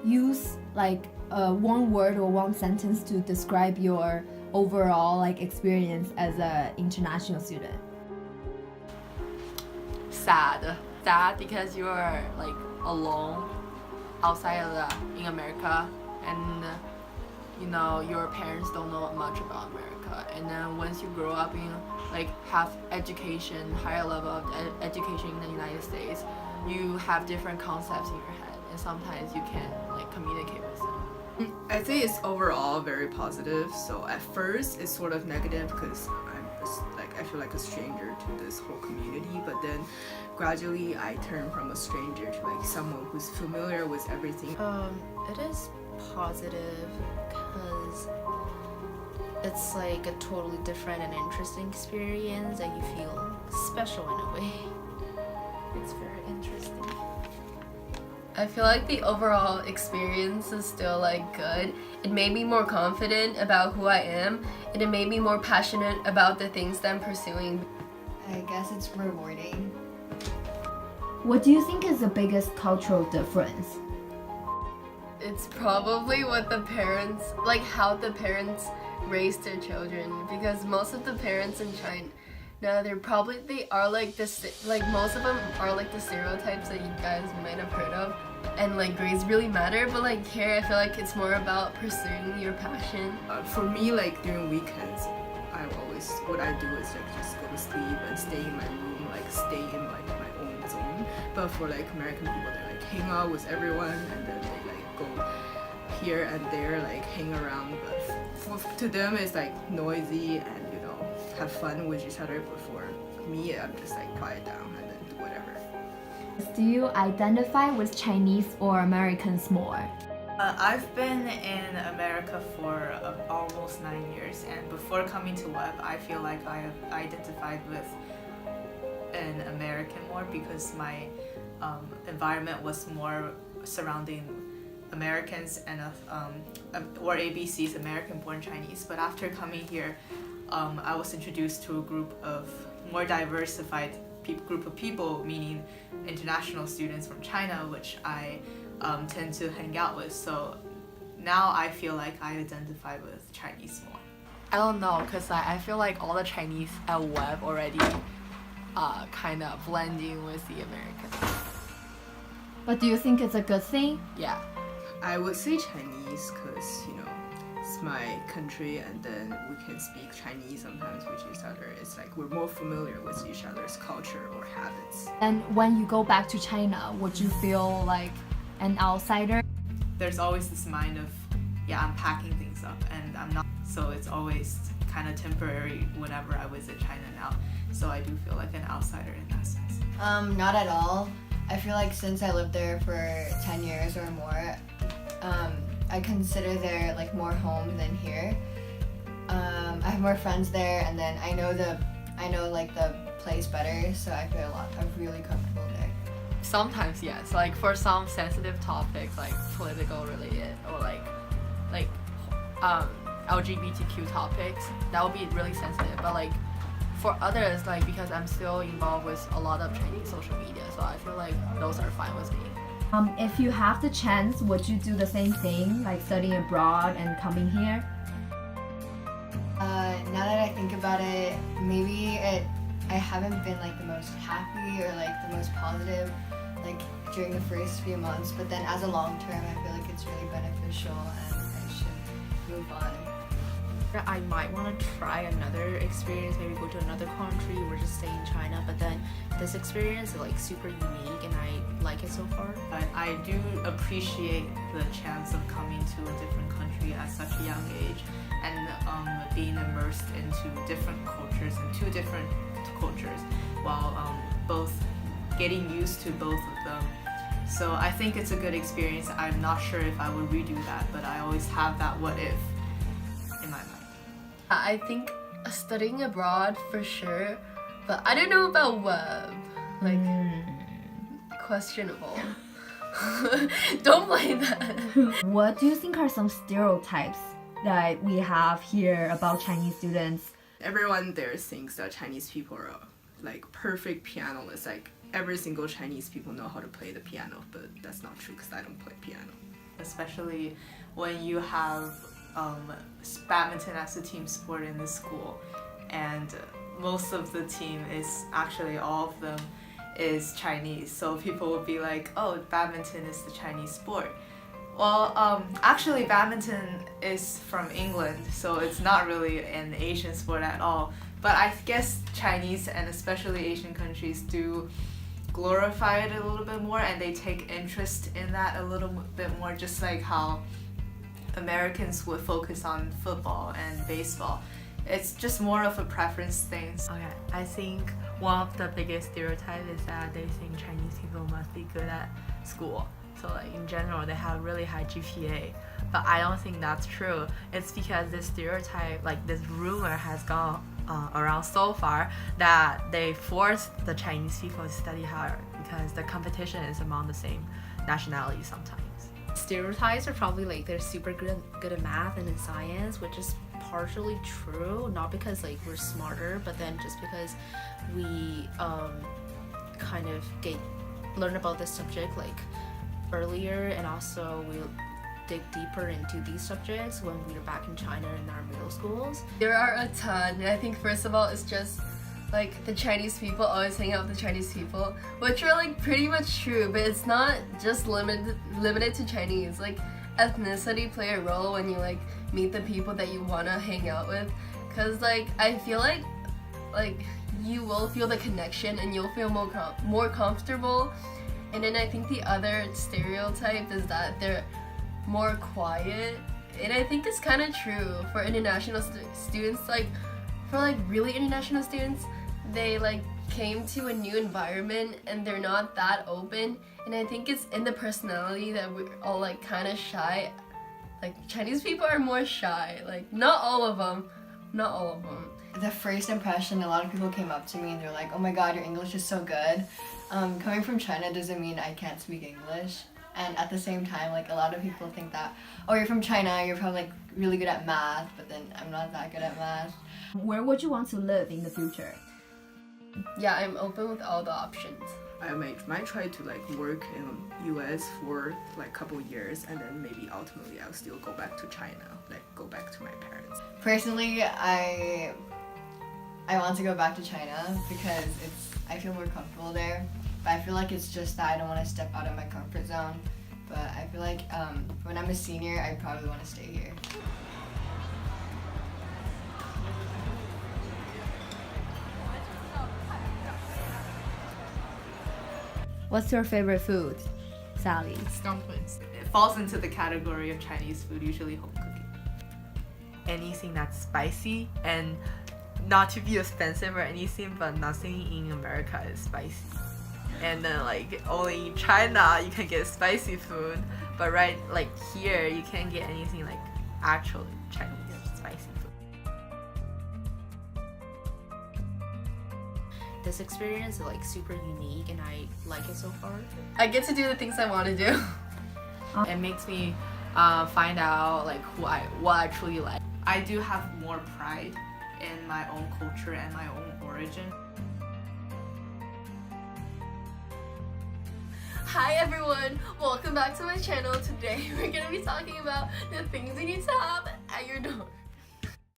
use like one word or one sentence to describe your overall like experience as an international student. Sad because you are like alone outside of in America, and you know your parents don't know much about America, and then once you grow up in like have education, higher level of education in the United States, you have different concepts in your head, and sometimes you can't like communicate with them. I think it's overall very positive. So at first it's sort of negative because I feel like a stranger to this whole community, but then gradually I turn from a stranger to like someone who's familiar with everything. It is positive because it's like a totally different and interesting experience, and you feel special in a way. It's very interesting. I feel like the overall experience is still like good. It made me more confident about who I am, and it made me more passionate about the things that I'm pursuing. I guess it's rewarding. What do you think is the biggest cultural difference? It's probably what the parents, like how the parents raise their children, because most of the parents in China, they are like this, like most of them are like the stereotypes that you guys might have heard of, and like grades really matter, but like here I feel like it's more about pursuing your passion. For me, like during weekends, what I do is like just go to sleep and stay in my room, like stay in like my own zone. But for like American people, they like hang out with everyone, and then they like go here and there, like hang around. But to them, it's like noisy and have fun with each other. But for me, I'm just like quiet down and then do whatever. Do you identify with Chinese or Americans more? I've been in America for almost 9 years, and before coming to Webb, I feel like I identified with an American more because my environment was more surrounding Americans and or ABCs, American-born Chinese. But after coming here, I was introduced to a group of more diversified group of people, meaning international students from China, which I tend to hang out with. So now I feel like I identify with Chinese more. I don't know, because I feel like all the Chinese at Webb already kind of blending with the Americans. But do you think it's a good thing? Yeah. I would say Chinese because, it's my country, and then we can speak Chinese sometimes with each other. It's like we're more familiar with each other's culture or habits. And when you go back to China, would you feel like an outsider? There's always this mind of, I'm packing things up, and I'm not. So it's always kind of temporary whenever I visit China now. So I do feel like an outsider in that sense. Not at all. I feel like since I lived there for 10 years or more, I consider there like more home than here. I have more friends there, and then I know like the place better, so I feel I'm really comfortable there. Sometimes yes, like for some sensitive topics like political related or like LGBTQ topics, that would be really sensitive. But like for others, like because I'm still involved with a lot of Chinese social media, so I feel like those are fine with me. If you have the chance, would you do the same thing, like studying abroad and coming here? Now that I think about it, maybe I haven't been like the most happy or like the most positive like during the first few months, but then as a long term, I feel like it's really beneficial and I should move on. I might want to try another experience, maybe go to another country or just stay in China, but then this experience is like super unique and I like it so far. But I do appreciate the chance of coming to a different country at such a young age and being immersed into different cultures and two different cultures while both getting used to both of them. So I think it's a good experience. I'm not sure if I would redo that, but I always have that what if in my mind. I think studying abroad for sure, but I don't know about Webb. Like, questionable. Don't blame that. What do you think are some stereotypes that we have here about Chinese students? Everyone there thinks that Chinese people are like perfect pianists. Like every single Chinese people know how to play the piano, but that's not true because I don't play piano. especially when you have badminton as a team sport in the school, and most of the team is actually all of them is Chinese. So people would be like, oh, badminton is the Chinese sport. Well, actually badminton is from England, so it's not really an Asian sport at all. But I guess Chinese and especially Asian countries do glorify it a little bit more, and they take interest in that a little bit more, just like how Americans would focus on football and baseball. It's just more of a preference thing. Okay, I think one of the biggest stereotypes is that they think Chinese people must be good at school. So like in general, they have really high GPA. But I don't think that's true. It's because this stereotype, like this rumor has gone around so far that they force the Chinese people to study hard because the competition is among the same nationality sometimes. Stereotypes are probably like they're super good at math and in science, which is partially true, not because like we're smarter, but then just because we kind of learn about this subject like earlier, and also we dig deeper into these subjects when we were back in China in our middle schools. There are a ton, and I think first of all it's just like the Chinese people always hang out with the Chinese people, which are like pretty much true, but it's not just limited to Chinese. Like ethnicity play a role when you like meet the people that you want to hang out with, because like I feel like you will feel the connection and you'll feel more comfortable. And then I think the other stereotype is that they're more quiet, and I think it's kind of true for international students. Like for like really international students, they like came to a new environment and they're not that open, and I think it's in the personality that we're all like kind of shy. Like Chinese people are more shy, like not all of them. The first impression, a lot of people came up to me and they're like, oh my god, your English is so good. Coming from China doesn't mean I can't speak English. And at the same time, like a lot of people think that, oh, you're from China, you're probably like really good at math, but then I'm not that good at math. Where would you want to live in the future? Yeah, I'm open with all the options. I might try to like work in US for like a couple years, and then maybe ultimately I'll still go back to China, like go back to my parents. Personally, I want to go back to China because I feel more comfortable there. But I feel like it's just that I don't want to step out of my comfort zone. But I feel like when I'm a senior, I probably want to stay here. What's your favorite food, Sally? Dumplings. It falls into the category of Chinese food, usually home cooking. Anything that's spicy, and not to be offensive or anything, but nothing in America is spicy. And then like only in China you can get spicy food, but right like here you can't get anything like actually Chinese spicy food. This experience is like super unique and I like it so far. I get to do the things I want to do. It makes me find out like what I truly like. I do have more pride in my own culture and my own origin. Hi everyone, welcome back to my channel. Today we're gonna be talking about the things you need to have at your dorm.